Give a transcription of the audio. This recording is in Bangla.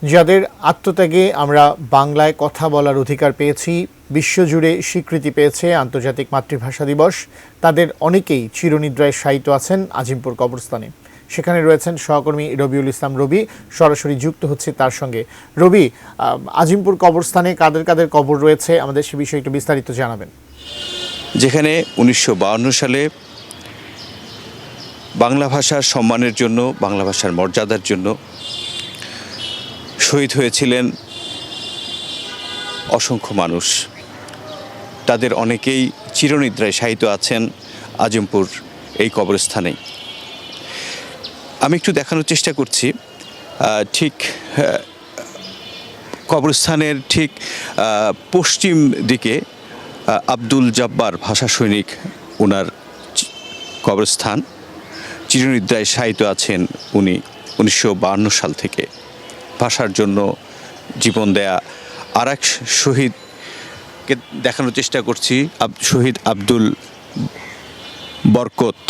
যাদের আত্মত্যাগে আমরা বাংলায় কথা বলার অধিকার পেয়েছি, বিশ্বজুড়ে স্বীকৃতি পেয়েছে আন্তর্জাতিক মাতৃভাষা দিবস, তাদের অনেকেই চিরনিদ্রায় শায়িত আছেন আজিমপুর কবরস্থানে। সেখানে রয়েছেন সহকর্মী রবিউল ইসলাম রবি। সরাসরি যুক্ত হচ্ছে তার সঙ্গে। রবি, আজিমপুর কবরস্থানে কাদের কাদের কবর রয়েছে, আমাদের সে বিষয়ে একটু বিস্তারিত জানাবেন। যেখানে 1952 সালে বাংলা ভাষার সম্মানের জন্য, বাংলা ভাষার মর্যাদার জন্য শহীদ হয়েছিলেন অসংখ্য মানুষ, তাদের অনেকেই চিরনিদ্রায় শায়িত আছেন আজিমপুর এই কবরস্থানেই। আমি একটু দেখানোর চেষ্টা করছি, ঠিক কবরস্থানের ঠিক পশ্চিম দিকে আব্দুল জব্বার ভাষা সৈনিক, ওনার কবরস্থান। চিরনিদ্রায় শায়িত আছেন উনি 1952 সাল থেকে ভাষার জন্য জীবন দেয়া আর এক শহীদকে দেখানোর চেষ্টা করছি, শহীদ আব্দুল বরকত